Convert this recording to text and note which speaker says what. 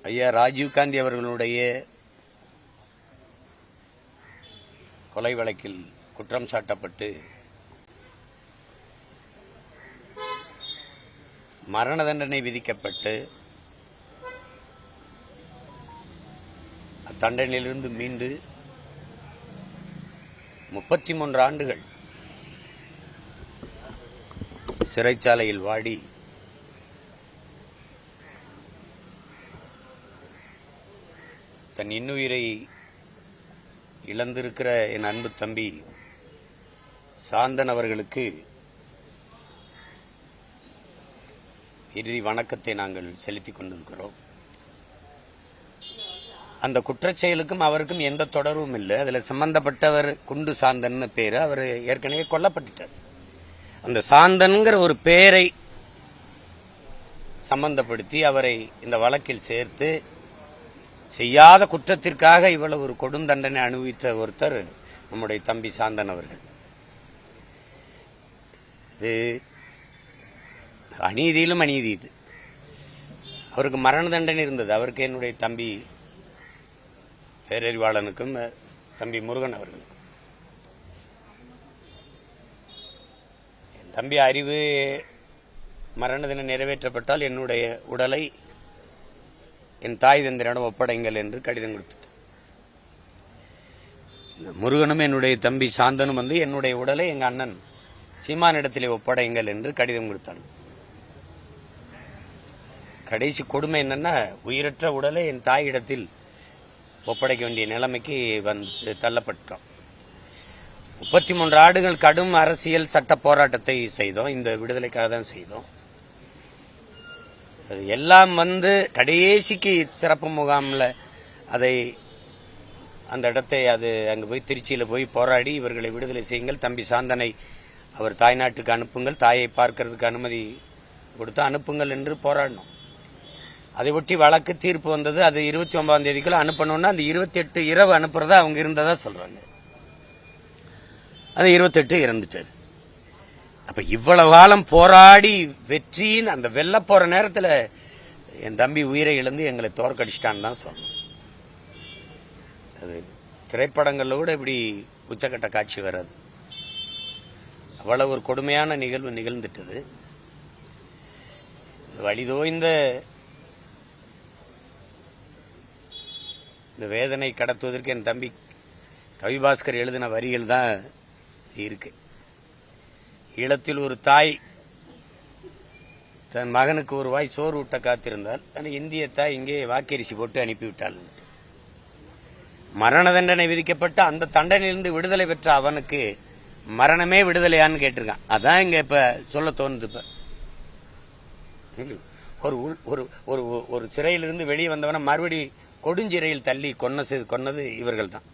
Speaker 1: ஐயா ராஜீவ்காந்தி அவர்களுடைய கொலை வழக்கில் குற்றம் சாட்டப்பட்டு மரண தண்டனை விதிக்கப்பட்டு அத்தண்டனையிலிருந்து மீண்டு 33 ஆண்டுகள் சிறைச்சாலையில் வாடி தன் இன்னுயிரை இழந்திருக்கிற என் அன்பு தம்பி சாந்தன் அவர்களுக்கு இறுதி வணக்கத்தை நாங்கள் செலுத்திக் கொண்டிருக்கிறோம். அந்த குற்றச்செயலுக்கும் அவருக்கும் எந்த தொடர்பும் இல்லை. அதில் சம்பந்தப்பட்டவர் குண்டு சாந்தன் பேரு. அவர் ஏற்கனவே கொல்லப்பட்டார். அந்த சாந்தன்கிற ஒரு பெயரை சம்பந்தப்படுத்தி அவரை இந்த வழக்கில் சேர்த்து செய்யாத குற்றத்திற்காக இவ்வளவு ஒரு கொடுந்தண்டனை அனுபவித்த ஒருத்தர் நம்முடைய தம்பி சாந்தன் அவர்கள். இது அநீதியிலும் அநீதி. இது அவருக்கு மரண தண்டனை இருந்தது. அவருக்கு என்னுடைய தம்பி பேரறிவாளனுக்கும் தம்பி முருகன் அவர்கள். என் தம்பி அறிவு மரண தினம் நிறைவேற்றப்பட்டால் என்னுடைய உடலை என் தாய் தந்தையிடம் ஒப்படைங்கள் என்று கடிதம் கொடுத்துட்டார். முருகனும் என்னுடைய தம்பி சாந்தனும் வந்து என்னுடைய உடலை எங்க அண்ணன் சீமானிடத்திலே ஒப்படைங்கள் என்று கடிதம் கொடுத்தான். கடைசி கொடுமை என்னன்னா, உயிரற்ற உடலை என் தாயிடத்தில் ஒப்படைக்க வேண்டிய நிலைமைக்கு வந்து தள்ளப்பட்டோம். 33 ஆண்டுகள் கடும் அரசியல் சட்ட போராட்டத்தை செய்தோம். இந்த விடுதலைக்காக தான் செய்தோம். அது எல்லாம் வந்து கடைசிக்கு சிறப்பு முகாமில் அந்த இடத்தை அங்கே போய் திருச்சியில் போய் போராடி இவர்களை விடுதலை செய்யுங்கள், தம்பி சாந்தனை அவர் தாய்நாட்டுக்கு அனுப்புங்கள், தாயை பார்க்கறதுக்கு அனுமதி கொடுத்து அனுப்புங்கள் என்று போராடினோம். அதை ஒட்டி வழக்கு தீர்ப்பு வந்தது. அது 29ஆம் தேதிக்குள்ள அனுப்பணும்னா அந்த 28 இரவு அனுப்புறதா அவங்க இருந்ததா சொல்றாங்க. அது 28 இறந்துட்டார். அப்ப இவ்வளவு காலம் போராடி வெற்றின்னு அந்த வெல்ல போற நேரத்தில் என் தம்பி உயிரை இழந்து எங்களை தோற்கடிச்சிட்டான்னு தான் சொல்லணும். அது திரைப்படங்கள்ல கூட இப்படி உச்சக்கட்ட காட்சி வராது. அவ்வளவு ஒரு கொடுமையான நிகழ்வு நிகழ்ந்துட்டது. வழிதோய்ந்த இந்த வேதனை கடத்துவதற்கு என் தம்பி கவிபாஸ்கர் எழுதின வரிகள் தான் இருக்கு. ஈழத்தில் ஒரு தாய் தன் மகனுக்கு ஒரு வாய் சோறு ஊட்ட காத்திருந்தால் இந்திய தாய் இங்கே வாக்கரிசி போட்டு அனுப்பிவிட்டாள். மரண தண்டனை விதிக்கப்பட்ட அந்த தண்டனையிலிருந்து விடுதலை பெற்ற அவனுக்கு மரணமே விடுதலையான்னு கேட்டிருக்கான். அதான் இங்க இப்ப சொல்ல தோணுது. இப்ப ஒரு சிறையிலிருந்து வெளியே வந்தவன மறுபடி கொடுஞ்சிறையில் தள்ளி கொன்னது இவர்கள் தான்.